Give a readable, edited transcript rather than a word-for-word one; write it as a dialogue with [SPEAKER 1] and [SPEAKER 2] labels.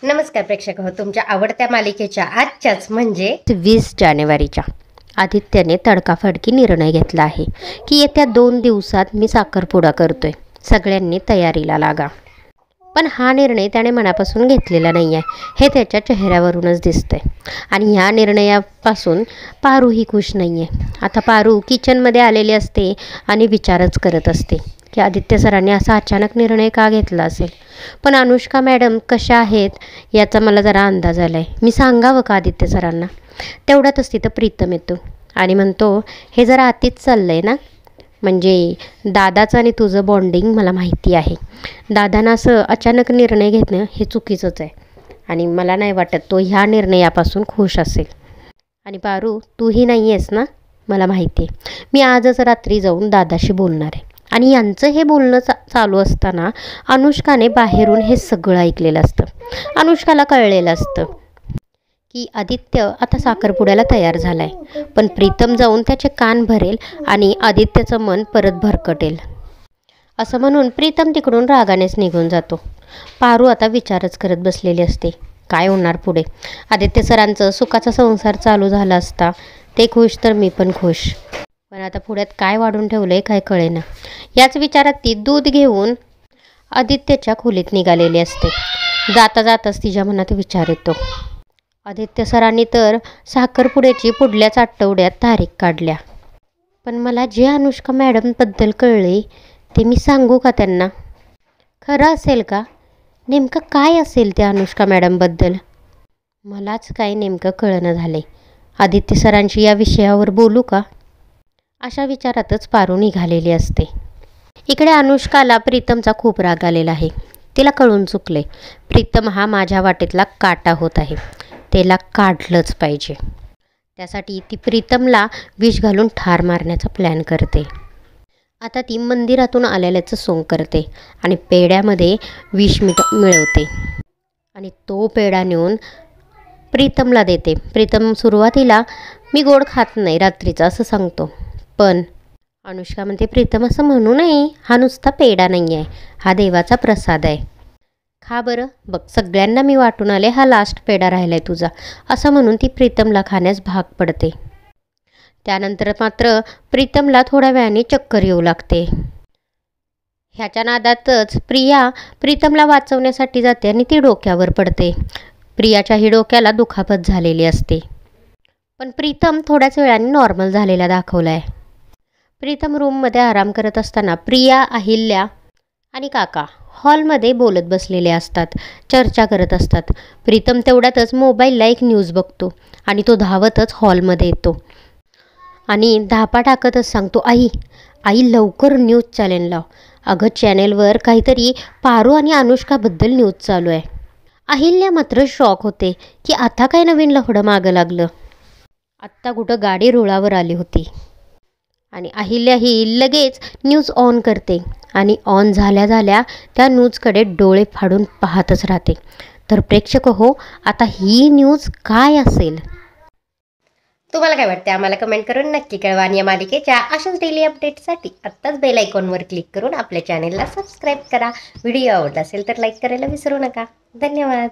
[SPEAKER 1] नमस्कार प्रेक्षक हो, तुमच्या आवडत्या मालिकेच्या आजच्याच म्हणजे
[SPEAKER 2] 20 जानेवारीच्या आदित्यने तडकाफडकी निर्णय घेतला आहे की येत्या 2 दिवसात मी साखरपुडा करतोय, सगळ्यांनी तयारीला लागा. पण हा निर्णय त्याने मनापासून घेतलेला नाही आहे, हे त्याच्या चेहऱ्यावरूनच दिसतंय. आणि ह्या निर्णयापासून पारूही खुश नाही आहे. आता पारू किचनमध्ये आलेली असते आणि विचारच करत असते की आदित्य सरांनी असा अचानक निर्णय का घेतला असेल. पण अनुष्का मॅडम कशा आहेत याचा मला जरा अंदाज आला आहे. मी सांगावं का आदित्य सरांना? तेवढ्यातच तिथं प्रीतम येतो आणि म्हणतो, हे जरा आतीच चाललं आहे ना, म्हणजे दादाचं आणि तुझं बॉन्डिंग मला माहिती आहे. दादांना असं अचानक निर्णय घेणं हे चुकीचंच आहे आणि मला नाही वाटत तो ह्या निर्णयापासून खुश असेल. आणि पारू, तूही नाही आहेस ना, मला माहिती आहे. मी आजच रात्री जाऊन दादाशी बोलणार आहे. आणि यांचं हे बोलणं चालू असताना अनुष्काने बाहेरून हे सगळं ऐकलेलं असतं. अनुष्काला कळलेलं असतं की आदित्य आता साखरपुड्याला तयार झाला आहे, पण प्रीतम जाऊन त्याचे कान भरेल आणि आदित्यचं मन परत भरकटेल. असं म्हणून प्रीतम तिकडून रागानेच निघून जातो. पारू आता विचारच करत बसलेली असते, काय होणार पुढे. आदित्य सरांचं सुखाचा संसार चालू झाला असता, ते खुश तर मी पण खुश. पण आता पुढ्यात काय वाढून ठेवलं आहे काय कळेना. याच विचारात ती दूध घेऊन आदित्यच्या खोलीत निघालेली असते. जाता जाताच तिच्या मनात विचार येतो, आदित्य सरांनी तर साखरपुड्याची पुढल्याच आठवड्यात तारीख काढल्या, पण मला जे अनुष्का मॅडमबद्दल कळले ते मी सांगू का त्यांना? खरं असेल का? नेमकं काय असेल त्या अनुष्का मॅडमबद्दल? मलाच काय नेमकं कळणं झाले. आदित्य सरांशी या विषयावर बोलू का? अशा विचारातच पारू निघालेली असते. इकडे अनुष्काला प्रीतमचा खूप राग आलेला आहे. तिला कळून चुकले, प्रीतम हा माझ्या वाटेतला काटा होत आहे, त्याला काढलंच पाहिजे. त्यासाठी ती प्रीतमला विष घालून ठार मारण्याचा प्लॅन करते. आता ती मंदिरातून आलेल्याचं सोंग करते आणि पेड्यामध्ये विष मिळवते आणि तो पेढा नेऊन प्रीतमला देते. प्रीतम सुरुवातीला मी गोड खात नाही रात्रीचा असं सांगतो, पण अनुष्का म्हणते, प्रीतम असं म्हणू नये, हा नुसता पेढा नाही आहे, हा देवाचा प्रसाद आहे, खा बरं, बघ सगळ्यांना मी वाटून आले, हा लास्ट पेढा राहिला आहे तुझा, असं म्हणून ती प्रीतमला खाण्यास भाग पडते. त्यानंतर मात्र प्रीतमला थोड्या वेळाने चक्कर येऊ लागते. ह्याच्या नादातच प्रिया प्रीतमला वाचवण्यासाठी जाते आणि ती डोक्यावर पडते. प्रियाच्याही डोक्याला दुखापत झालेली असते, पण प्रीतम थोड्याच वेळाने नॉर्मल झालेला दाखवला आहे. प्रीतम रूममध्ये आराम करत असताना प्रिया, अहिल्या आणि काका हॉलमध्ये बोलत बसलेले असतात, चर्चा करत असतात. प्रीतम तेवढ्यातच मोबाईलला एक न्यूज बघतो आणि तो धावतच हॉलमध्ये येतो आणि धापा टाकतच सांगतो, आई आई लवकर न्यूज चॅनेल लाव, अगं चॅनेलवर काहीतरी पारू आणि अनुष्काबद्दल न्यूज चालू आहे. अहिल्या मात्र शॉक होते की आता काय नवीन लफडं मागं लागलं. आत्ता कुठं गाडी रुळावर आली होती. आणि अहिल्या ही लगेच न्यूज ऑन करते आणि ऑन झाल्या झाल्या त्या न्यूजकडे डोळे फाडून पाहतच राहते. तर प्रेक्षक हो, आता ही न्यूज काय असेल?
[SPEAKER 1] तुम्हाला काय वाटते आम्हाला कमेंट करून नक्की कळवा. आणि या मालिकेच्या अशाच डेली अपडेटसाठी आत्ताच बेल आयकॉनवर क्लिक करून आपल्या चॅनेलला सबस्क्राईब करा. व्हिडिओ आवडला असेल तर लाईक करायला विसरू नका. धन्यवाद.